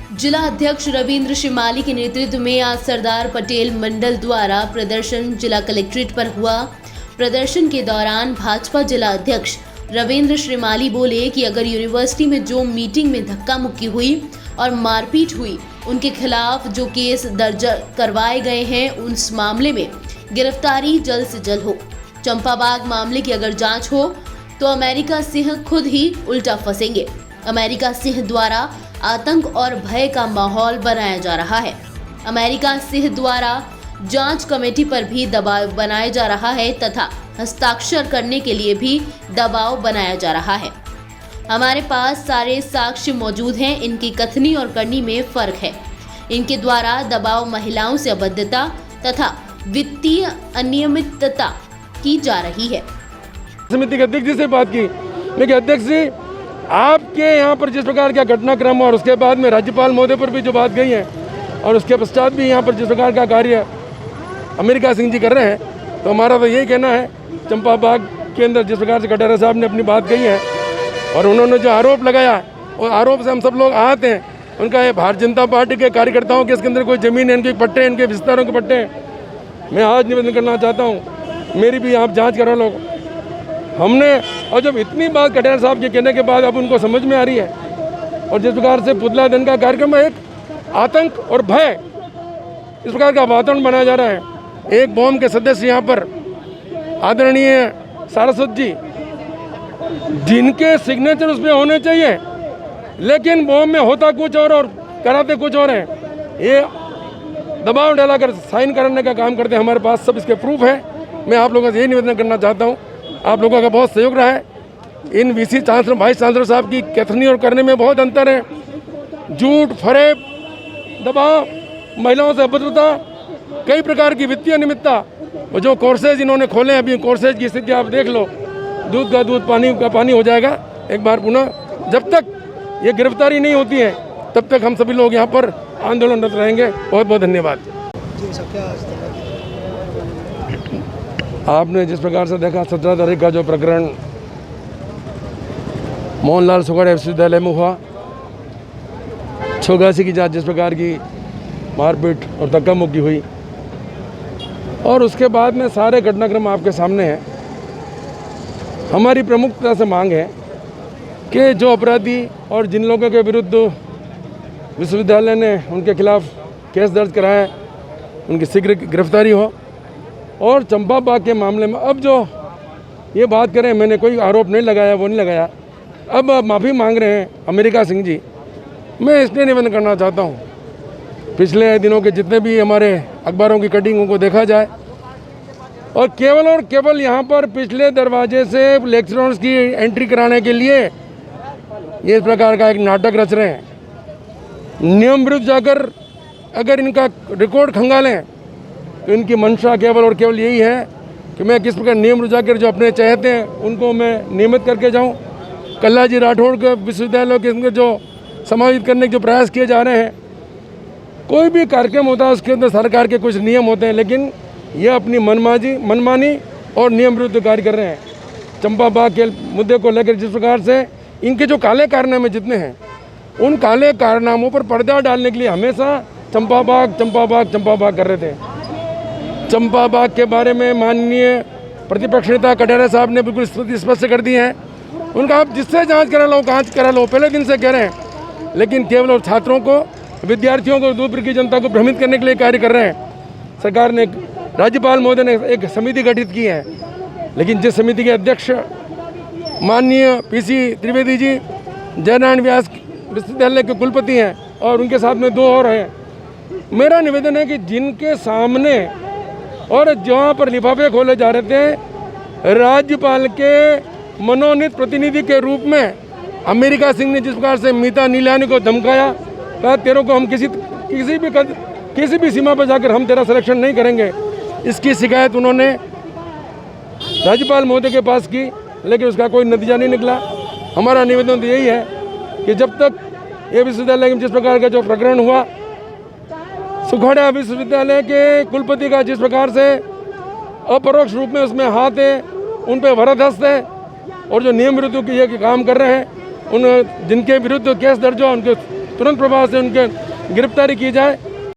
जिला अध्यक्ष रविंद्र श्रीमाली के नेतृत्व में आज सरदार पटेल मंडल द्वारा प्रदर्शन जिला कलेक्ट्रेट पर हुआ। प्रदर्शन के दौरान भाजपा जिला अध्यक्ष रविंद्र श्रीमाली बोले कि अगर यूनिवर्सिटी में जो मीटिंग में धक्का मुक्की हुई और मारपीट हुई, उनके खिलाफ जो केस दर्ज करवाए गए हैं, उस मामले में गिरफ्तारी जल्द से जल्द हो। चंपाबाग मामले की अगर जांच हो तो अमेरिका सिंह खुद ही उल्टा फंसेंगे। अमेरिका सिंह द्वारा आतंक और भय का माहौल बनाया जा रहा है। अमेरिका सिंह द्वारा जांच कमेटी पर भी दबाव बनाया जा रहा है तथा हस्ताक्षर करने के लिए भी दबाव बनाया जा रहा है। हमारे पास सारे साक्ष्य मौजूद हैं। इनकी कथनी और करनी में फर्क है। इनके द्वारा दबाव महिलाओं से अभद्रता तथा वित्तीय अनियमितता की जा रही है। समिति के अध्यक्ष जी से बात की, लेकिन अध्यक्ष जी आपके यहाँ पर जिस प्रकार का घटनाक्रम और उसके बाद में राज्यपाल महोदय पर भी जो बात गई है और उसके पश्चात भी यहाँ पर जिस प्रकार का कार्य अमेरिका सिंह जी कर रहे हैं, तो हमारा तो यही कहना है, चंपाबाग के अंदर जिस प्रकार से कटारिया साहब ने अपनी बात कही है और उन्होंने जो आरोप लगाया और आरोप से हम सब लोग आहत हैं। उनका ये भारतीय जनता पार्टी के कार्यकर्ताओं के इसके अंदर कोई ज़मीन है, इनके पट्टे, इनके विस्तारों के पट्टे। मैं आज निवेदन करना चाहता हूँ, मेरी भी आप जाँच करा लो। हमने और जब इतनी बात कटारिया साहब के कहने के बाद अब उनको समझ में आ रही है और जिस प्रकार से पुतला दहन का कार्यक्रम में एक आतंक और भय इस प्रकार का वातावरण बनाया जा रहा है। एक बॉम्ब के सदस्य यहाँ पर आदरणीय सारस्वत जी, जिनके सिग्नेचर उसमें होने चाहिए, लेकिन बॉम्ब में होता कुछ और कराते कुछ और है। ये दबाव डालाकर साइन कराने का काम करते हैं। हमारे पास सब इसके प्रूफ है। मैं आप लोगों से यही निवेदन करना चाहता हूँ, आप लोगों का बहुत सहयोग रहा है। इन वीसी चांसलर, वाइस चांसलर साहब की कथनी और करने में बहुत अंतर है। झूठ, फरेब, दबाव, महिलाओं से अभद्रता, कई प्रकार की वित्तीय अनियमितता, और जो कोर्सेज इन्होंने खोले हैं, अभी कोर्सेज की स्थिति आप देख लो, दूध का दूध, पानी का पानी हो जाएगा एक बार पुनः। जब तक ये गिरफ्तारी नहीं होती है तब तक हम सभी लोग यहाँ पर आंदोलनरत रहेंगे। बहुत बहुत धन्यवाद। आपने जिस प्रकार से देखा 17 तारीख का जो प्रकरण मोहनलाल सुखाड़िया विश्वविद्यालय में हुआ, 86 की जांच जिस प्रकार की मारपीट और धक्का मुक्की हुई, और उसके बाद में सारे घटनाक्रम आपके सामने हैं। हमारी प्रमुखता से मांग है कि जो अपराधी और जिन लोगों के विरुद्ध विश्वविद्यालय ने उनके खिलाफ केस दर्ज कराया है, उनकी शीघ्र गिरफ्तारी हो। और चंपाबाग के मामले में अब जो ये बात करें, मैंने कोई आरोप नहीं लगाया, वो नहीं लगाया, अब माफ़ी मांग रहे हैं अमेरिका सिंह जी। मैं इसलिए निवेदन करना चाहता हूँ, पिछले दिनों के जितने भी हमारे अखबारों की कटिंगों को देखा जाए और केवल यहाँ पर पिछले दरवाजे से लेक्चरर्स की एंट्री कराने के लिए ये इस प्रकार का एक नाटक रच रहे हैं। नियम विरुद्ध जाकर अगर इनका रिकॉर्ड खंगालें तो इनकी मंशा केवल और केवल यही है कि मैं किस प्रकार नियम विरुद्ध जाकर जो अपने चाहते हैं उनको मैं नियमित करके जाऊं। कल्लाजी राठौड़ के विश्वविद्यालयों के अंदर जो समाहित करने के जो प्रयास किए जा रहे हैं, कोई भी कार्यक्रम होता है उसके अंदर सरकार के कुछ नियम होते हैं, लेकिन ये अपनी मनमानी और नियम विरुद्ध कार्य कर रहे हैं। चंपाबाग के मुद्दे को लेकर जिस प्रकार से इनके जो काले कारनामे जितने हैं, उन काले कारनामों पर पर्दा डालने के लिए हमेशा चंपाबाग कर रहे थे। चंपाबाग के बारे में माननीय प्रतिपक्ष नेता कटारिया साहब ने बिल्कुल स्पष्ट कर दी है। उनका आप जिससे जांच करा लो, पहले दिन से कह रहे हैं, लेकिन केवल और छात्रों को, विद्यार्थियों को, दूसरी की जनता को भ्रमित करने के लिए कार्य कर रहे हैं। सरकार ने, राज्यपाल महोदय ने एक समिति गठित की है, लेकिन जिस समिति के अध्यक्ष माननीय पीसी त्रिवेदी जी जयनारायण व्यास विश्वविद्यालय के कुलपति हैं और उनके साथ में 2 और हैं। मेरा निवेदन है कि जिनके सामने और जहाँ पर लिफाफे खोले जा रहे थे, राज्यपाल के मनोनीत प्रतिनिधि के रूप में अमेरिका सिंह ने जिस प्रकार से मीता नीलानी को धमकाया, कहा तेरे को हम किसी भी सीमा पर जाकर हम तेरा सिलेक्शन नहीं करेंगे, इसकी शिकायत उन्होंने राज्यपाल महोदय के पास की, लेकिन उसका कोई नतीजा नहीं निकला। हमारा निवेदन तो यही है कि जब तक ये विश्वविद्यालय में जिस प्रकार का जो प्रकरण हुआ, सुखाड़िया विश्वविद्यालय के कुलपति का जिस प्रकार से अपरोक्ष रूप में उसमें हाथ है, उन पर वरदहस्त है, और जो नियम विरुद्ध ये काम कर रहे हैं, उन जिनके विरुद्ध केस दर्ज हुआ उनके तुरंत प्रभाव से उनके गिरफ्तारी की जाए